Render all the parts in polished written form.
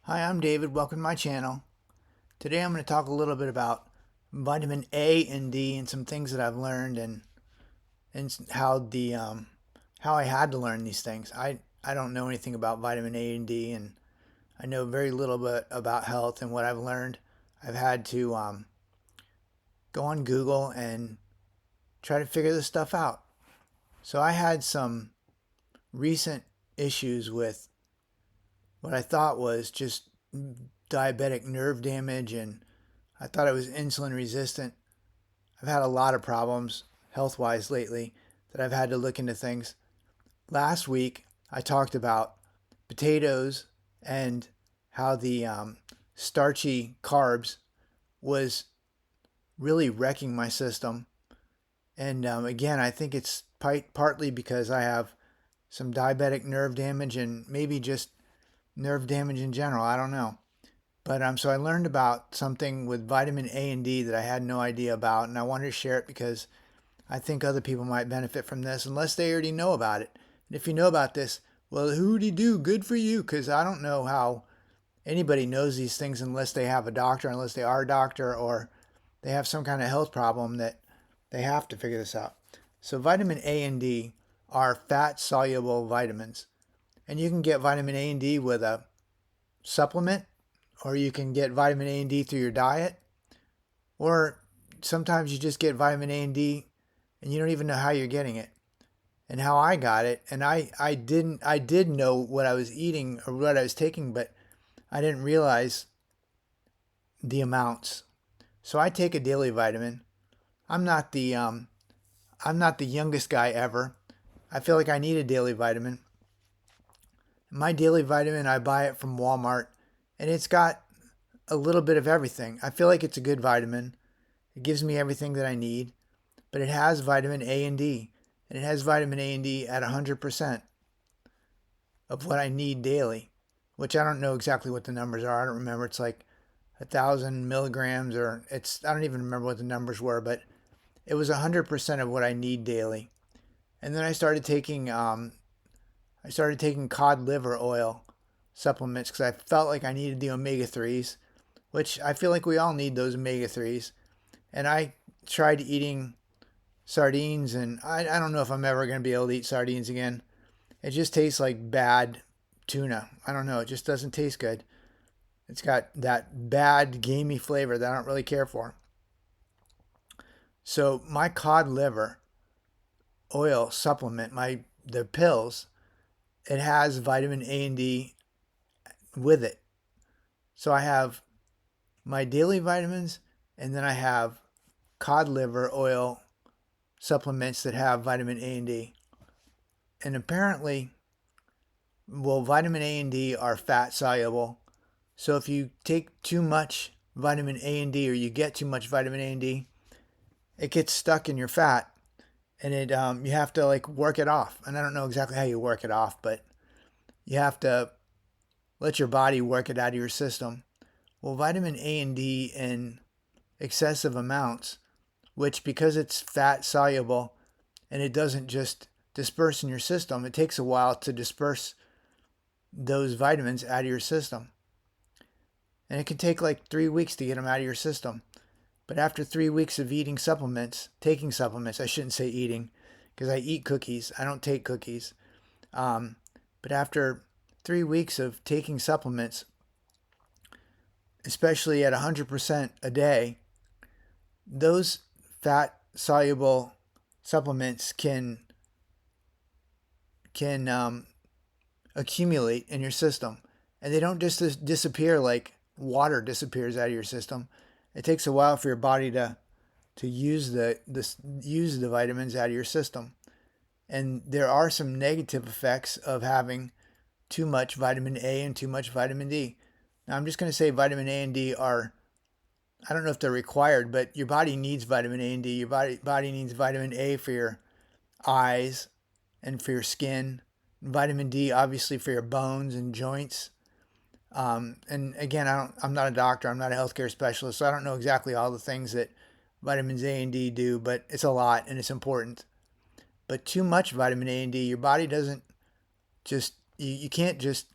Hi, I'm David. Welcome to my channel. Today I'm going to talk a little bit about vitamin A and D and some things that I've learned and how I had to learn these things. I don't know anything about vitamin A and D, and I know very little bit about health and what I've learned. I've had to go on Google and try to figure this stuff out. So I had some recent issues with what I thought was just diabetic nerve damage, and I thought I was insulin resistant. I've had a lot of problems health wise lately that I've had to look into things. Last week, I talked about potatoes and how the starchy carbs was really wrecking my system. And again, I think it's partly because I have some diabetic nerve damage and maybe just nerve damage in general. I don't know. But so I learned about something with vitamin A and D that I had no idea about, and I wanted to share it because I think other people might benefit from this unless they already know about it. And if you know about this, well, hooty do, good for you, because I don't know how anybody knows these things unless they have a doctor, unless they are a doctor, or they have some kind of health problem that they have to figure this out. So vitamin A and D are fat soluble vitamins, and you can get vitamin A and D with a supplement, or you can get vitamin A and D through your diet, or sometimes you just get vitamin A and D and you don't even know how you're getting it. And how I got it, and I did know what I was eating or what I was taking, but I didn't realize the amounts. So I take a daily vitamin. I'm not the I'm not the youngest guy ever. I feel like I need a daily vitamin. My daily vitamin, I buy it from Walmart, and it's got a little bit of everything. I feel like it's a good vitamin. It gives me everything that I need, but it has vitamin A and D, and it has vitamin A and D at 100% of what I need daily, which I don't know exactly what the numbers are. I don't remember. It's like 1,000 milligrams, or I don't even remember what the numbers were, but it was 100% of what I need daily. And then I started taking cod liver oil supplements because I felt like I needed the omega 3s, which I feel like we all need those omega 3s. And I tried eating sardines, and I don't know if I'm ever going to be able to eat sardines again. It just tastes like bad tuna. I don't know. It just doesn't taste good. It's got that bad gamey flavor that I don't really care for. So my cod liver oil supplement, the pills, it has vitamin A and D with it. So I have my daily vitamins, and then I have cod liver oil supplements that have vitamin A and D. And apparently, well, vitamin A and D are fat soluble. So if you take too much vitamin A and D, or you get too much vitamin A and D, it gets stuck in your fat, and you have to like work it off. And I don't know exactly how you work it off, but you have to let your body work it out of your system. Well, vitamin A and D in excessive amounts, which because it's fat soluble and it doesn't just disperse in your system, it takes a while to disperse those vitamins out of your system. And it can take like 3 weeks to get them out of your system. But after 3 weeks of taking supplements, I shouldn't say eating, because I eat cookies. I don't take cookies. Um, but after 3 weeks of taking supplements, especially at 100% a day, those fat soluble supplements can accumulate in your system, and they don't just disappear like water disappears out of your system. It takes a while for your body to use the vitamins out of your system, and there are some negative effects of having too much vitamin A and too much vitamin D. Now I'm just going to say vitamin A and D are, I don't know if they're required, but your body needs vitamin A and D. Your body needs vitamin A for your eyes and for your skin. Vitamin D obviously for your bones and joints. And again, I'm not a doctor. I'm not a healthcare specialist, so I don't know exactly all the things that vitamins A and D do, but it's a lot and it's important. But too much vitamin A and D, your body doesn't just, you can't just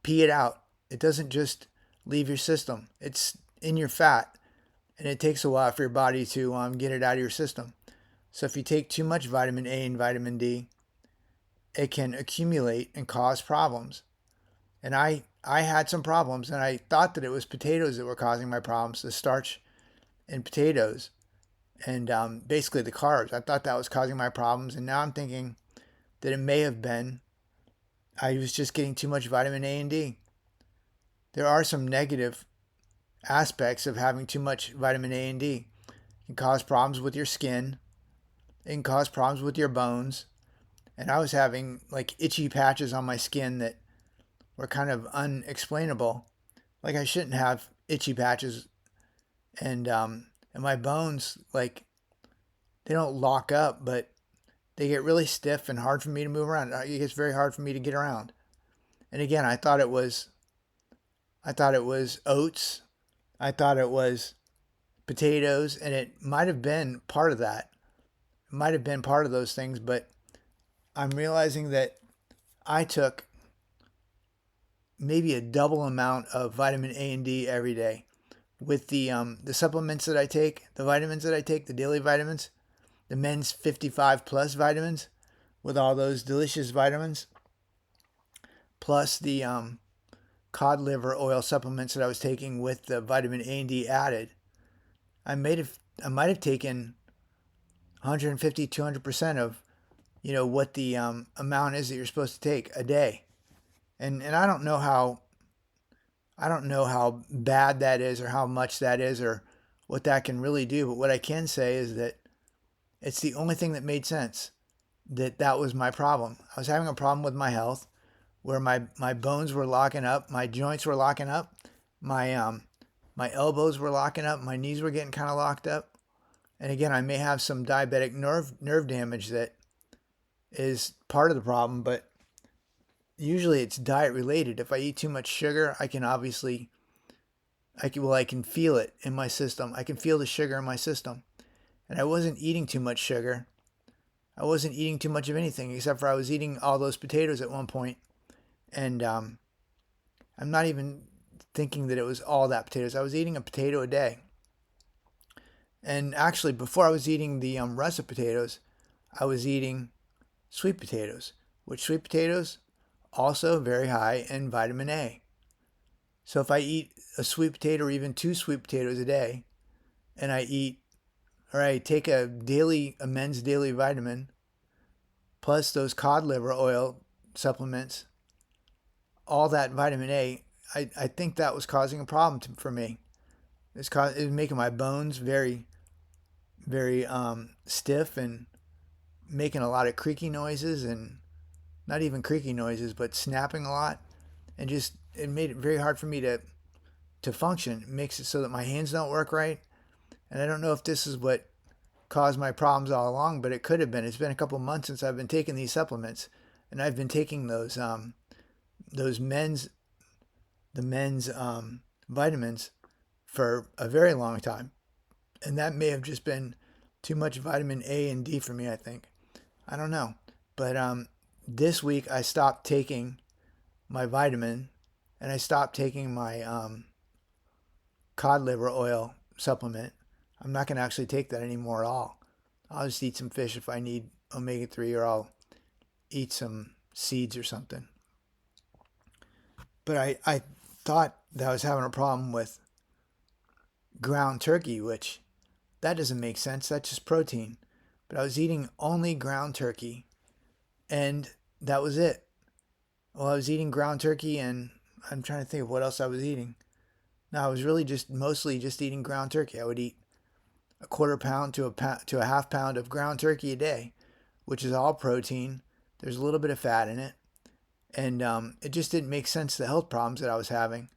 pee it out. It doesn't just leave your system. It's in your fat, and it takes a while for your body to get it out of your system. So if you take too much vitamin A and vitamin D, it can accumulate and cause problems. And I had some problems, and I thought that it was potatoes that were causing my problems, the starch in potatoes, and basically the carbs. I thought that was causing my problems, and now I'm thinking that it may have been I was just getting too much vitamin A and D. There are some negative aspects of having too much vitamin A and D. It can cause problems with your skin. It can cause problems with your bones. And I was having like itchy patches on my skin that were kind of unexplainable. Like I shouldn't have itchy patches, and my bones, like, they don't lock up, but they get really stiff and hard for me to move around. It gets very hard for me to get around. And again, I thought it was oats. I thought it was potatoes, and it might have been part of that. It might have been part of those things, but I'm realizing that I took maybe a double amount of vitamin A and D every day with the supplements that I take, the vitamins that I take, the daily vitamins, the men's 55 plus vitamins with all those delicious vitamins, plus the cod liver oil supplements that I was taking with the vitamin A and D added. I might have taken 150, 200% of what the amount is that you're supposed to take a day. And I don't know how bad that is or how much that is or what that can really do, but what I can say is that it's the only thing that made sense. That was my problem. I was having a problem with my health where my bones were locking up, my joints were locking up, my elbows were locking up, my knees were getting kind of locked up. And again, I may have some diabetic nerve damage that is part of the problem, but usually it's diet related. If I eat too much sugar, I can feel it in my system. I can feel the sugar in my system. And I wasn't eating too much sugar. I wasn't eating too much of anything except for I was eating all those potatoes at one point. And I'm not even thinking that it was all that potatoes. I was eating a potato a day. And actually, before I was eating the russet potatoes, I was eating sweet potatoes, which sweet potatoes also very high in vitamin A. So if I eat a sweet potato or even 2 sweet potatoes a day, and I take a men's daily vitamin plus those cod liver oil supplements, all that vitamin A, I think that was causing a problem for me. It was making my bones very, very stiff and making a lot of creaky noises, and not even creaky noises, but snapping a lot, and just it made it very hard for me to function. It makes it so that my hands don't work right, and I don't know if this is what caused my problems all along, but it could have been. It's been a couple months since I've been taking these supplements, and I've been taking those men's vitamins for a very long time, and that may have just been too much vitamin A and D for me. I think, I don't know, but this week I stopped taking my vitamin, and I stopped taking my cod liver oil supplement. I'm not going to actually take that anymore at all. I'll just eat some fish if I need omega-3, or I'll eat some seeds or something. But I thought that I was having a problem with ground turkey, which that doesn't make sense. That's just protein. But I was eating only ground turkey, and that was it. Well, I was eating ground turkey, and I'm trying to think of what else I was eating. No, I was really mostly just eating ground turkey. I would eat a quarter pound to a half pound of ground turkey a day, which is all protein. There's a little bit of fat in it, and it just didn't make sense to the health problems that I was having.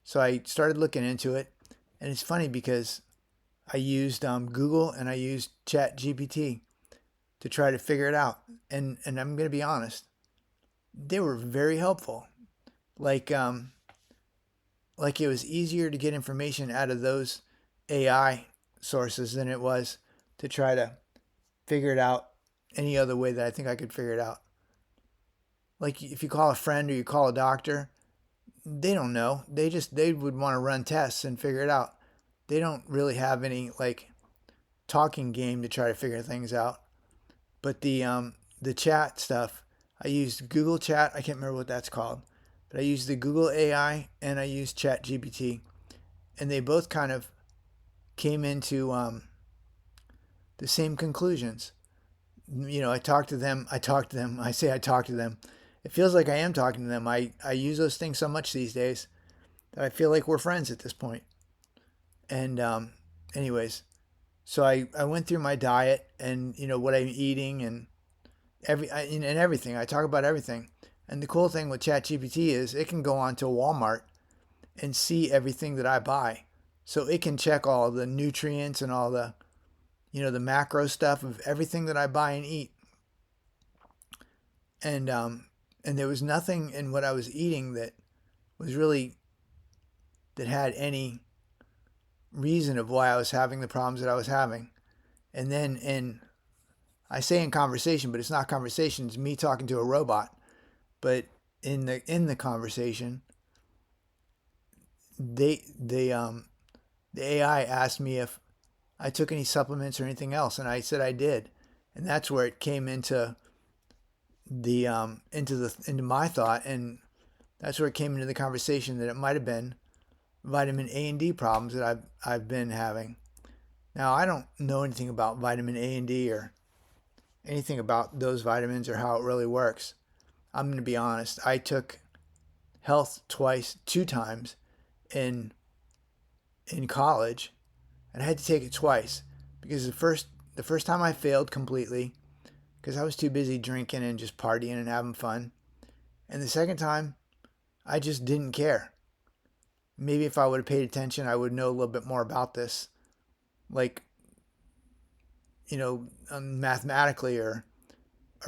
So I started looking into it, and it's funny because I used Google and I used ChatGPT to try to figure it out, and I'm going to be honest, they were very helpful. Like it was easier to get information out of those AI sources than it was to try to figure it out any other way that I think I could figure it out. Like if you call a friend or you call a doctor, they don't know. They would want to run tests and figure it out. They don't really have any like talking game to try to figure things out. But the chat stuff, I used Google Chat. I can't remember what that's called, but I used the Google AI and I used Chat GPT, and they both kind of came into the same conclusions. You know, I talked to them. I talked to them. I say I talk to them. It feels like I am talking to them. I use those things so much these days that I feel like we're friends at this point. And anyways, so I went through my diet and you know what I'm eating and and everything. I talk about everything. And the cool thing with ChatGPT is it can go on to Walmart and see everything that I buy. So it can check all the nutrients and all the the macro stuff of everything that I buy and eat. And there was nothing in what I was eating that was really that had any reason of why I was having the problems that I was having. And then I say in conversation, but it's not conversation, it's me talking to a robot. But in the conversation, the AI asked me if I took any supplements or anything else, and I said I did. And that's where it came into my thought, and that's where it came into the conversation that it might have been vitamin A and D problems that I've been having. Now I don't know anything about vitamin A and D or anything about those vitamins or how it really works. I'm going to be honest. I took health two times in college, and I had to take it twice because the first time I failed completely because I was too busy drinking and just partying and having fun. And the second time, I just didn't care. Maybe if I would have paid attention, I would know a little bit more about this, like mathematically or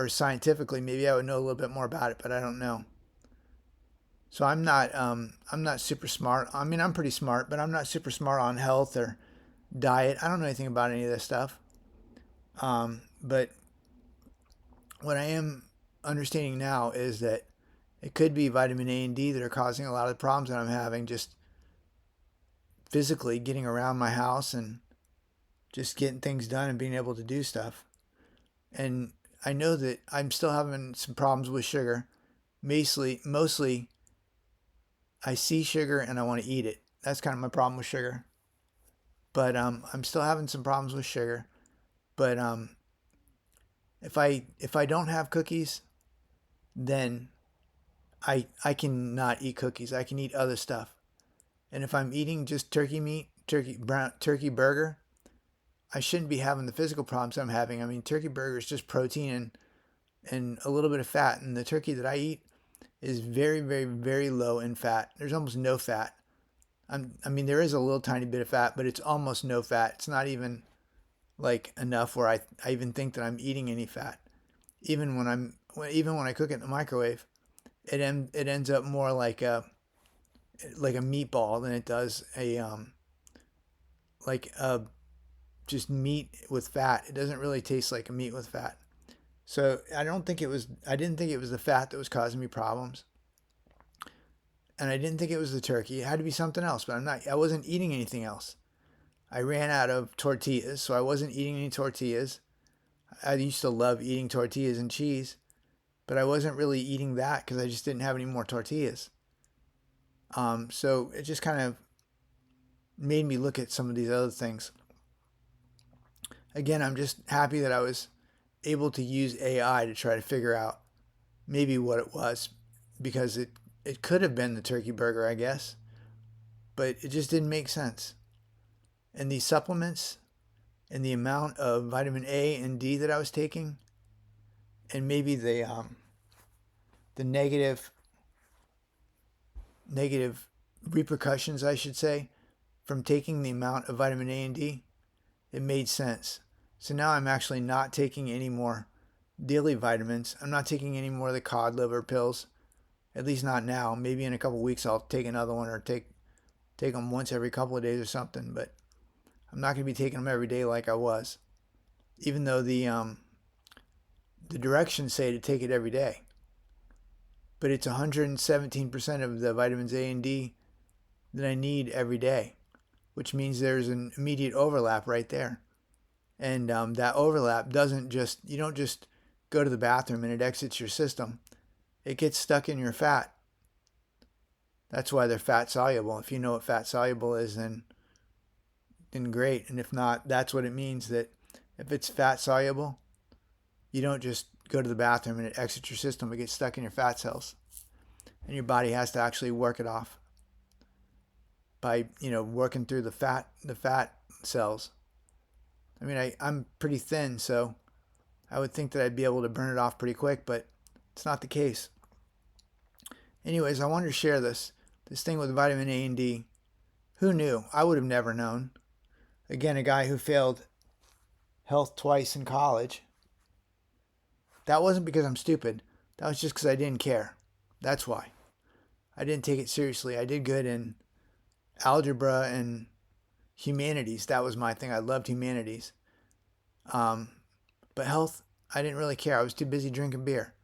scientifically. Maybe I would know a little bit more about it, but I don't know. So I'm not super smart. I mean, I'm pretty smart, but I'm not super smart on health or diet. I don't know anything about any of this stuff. But what I am understanding now is that it could be vitamin A and D that are causing a lot of the problems that I'm having just physically getting around my house and just getting things done and being able to do stuff. And I know that I'm still having some problems with sugar. Mostly I see sugar and I want to eat it. That's kind of my problem with sugar. But I'm still having some problems with sugar. But if I don't have cookies, then I can not eat cookies. I can eat other stuff. And if I'm eating just turkey meat, turkey burger, I shouldn't be having the physical problems I'm having. I mean, turkey burger is just protein and a little bit of fat, and the turkey that I eat is very, very, very low in fat. There's almost no fat. I mean, there is a little tiny bit of fat, but it's almost no fat. It's not even like enough where I even think that I'm eating any fat. Even when I cook it in the microwave, it ends up more like a meatball than it does like a just meat with fat. It doesn't really taste like a meat with fat. So I didn't think it was the fat that was causing me problems. And I didn't think it was the turkey. It had to be something else, but I wasn't eating anything else. I ran out of tortillas, so I wasn't eating any tortillas. I used to love eating tortillas and cheese, but I wasn't really eating that because I just didn't have any more tortillas. So it just kind of made me look at some of these other things. Again, I'm just happy that I was able to use AI to try to figure out maybe what it was because it could have been the turkey burger, I guess, but it just didn't make sense. And these supplements and the amount of vitamin A and D that I was taking, and maybe the negative repercussions, I should say, from taking the amount of vitamin A and D, it made sense. So now I'm actually not taking any more daily vitamins. I'm not taking any more of the cod liver pills. At least not now. Maybe in a couple of weeks I'll take another one or take them once every couple of days or something. But I'm not going to be taking them every day like I was. Even though the directions say to take it every day. but it's 117% of the vitamins A and D that I need every day, which means there's an immediate overlap right there. And that overlap you don't just go to the bathroom and it exits your system. It gets stuck in your fat. That's why they're fat soluble. If you know what fat soluble is, then great. And if not, that's what it means, that if it's fat soluble, you don't just go to the bathroom and it exits your system. It gets stuck in your fat cells. And your body has to actually work it off by, working through the fat cells. I mean, I'm pretty thin, so I would think that I'd be able to burn it off pretty quick, but it's not the case. Anyways, I wanted to share this thing with vitamin A and D. Who knew? I would have never known. Again, a guy who failed health twice in college. That wasn't because I'm stupid. That was just because I didn't care. That's why. I didn't take it seriously. I did good in algebra and humanities. That was my thing. I loved humanities. But health, I didn't really care. I was too busy drinking beer,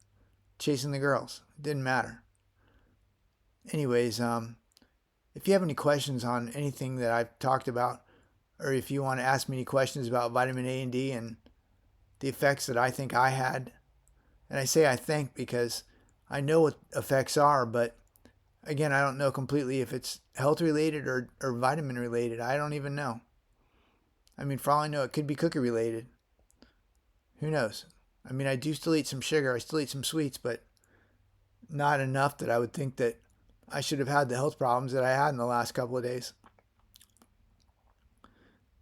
chasing the girls. It didn't matter. Anyways, if you have any questions on anything that I've talked about, or if you want to ask me any questions about vitamin A and D and the effects that I think I had, and I say I think because I know what effects are, but again, I don't know completely if it's health related or vitamin related. I don't even know. I mean, for all I know, it could be cookie related. Who knows? I mean, I do still eat some sugar. I still eat some sweets, but not enough that I would think that I should have had the health problems that I had in the last couple of days.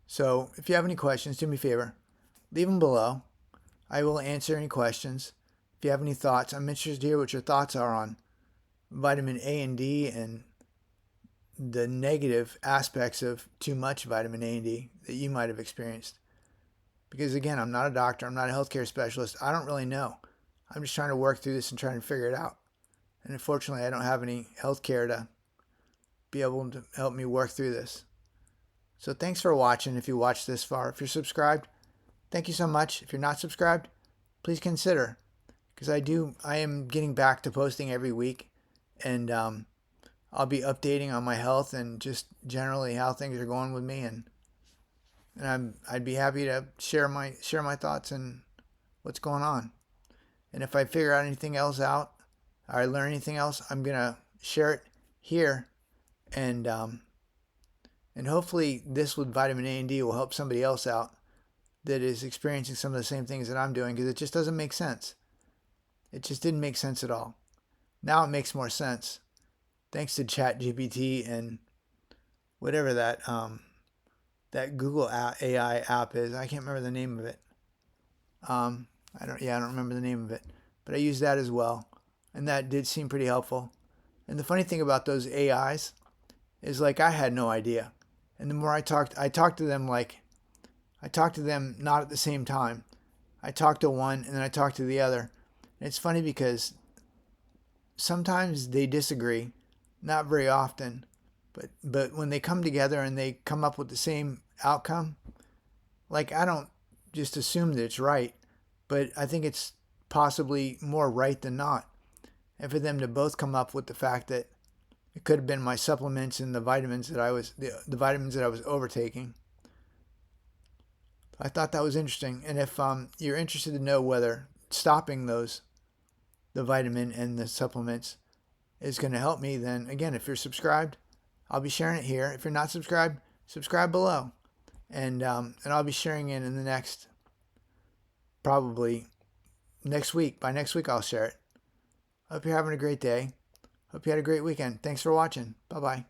So if you have any questions, do me a favor. Leave them below. I will answer any questions. If you have any thoughts, I'm interested to hear what your thoughts are on vitamin A and D and the negative aspects of too much vitamin A and D that you might have experienced. Because again, I'm not a doctor. I'm not a healthcare specialist. I don't really know. I'm just trying to work through this and trying to figure it out. And unfortunately, I don't have any healthcare to be able to help me work through this. So thanks for watching if you watched this far. If you're subscribed, thank you so much. If you're not subscribed, please consider. Because I am getting back to posting every week. And I'll be updating on my health and just generally how things are going with me. And I'd be happy to share my thoughts and what's going on. And if I figure out anything else out, or I learn anything else, I'm gonna share it here, and hopefully this with vitamin A and D will help somebody else out that is experiencing some of the same things that I'm doing, because it just doesn't make sense. It just didn't make sense at all. Now it makes more sense, thanks to ChatGPT and whatever that Google AI app is. I can't remember the name of it. I don't remember the name of it, but I use that as well, and that did seem pretty helpful. And the funny thing about those AIs is, like, I had no idea. And the more I talked to them not at the same time. I talked to one and then I talked to the other. And it's funny because sometimes they disagree, not very often, but when they come together and they come up with the same outcome, like, I don't just assume that it's right, but I think it's possibly more right than not. And for them to both come up with the fact that it could have been my supplements and the vitamins that I was overtaking, I thought that was interesting. And if you're interested to know whether stopping the vitamin and the supplements is going to help me, then again, if you're subscribed, I'll be sharing it here. If you're not subscribed, subscribe below, and I'll be sharing it in the probably next week. By next week, I'll share it. Hope you're having a great day. Hope you had a great weekend. Thanks for watching. Bye-bye.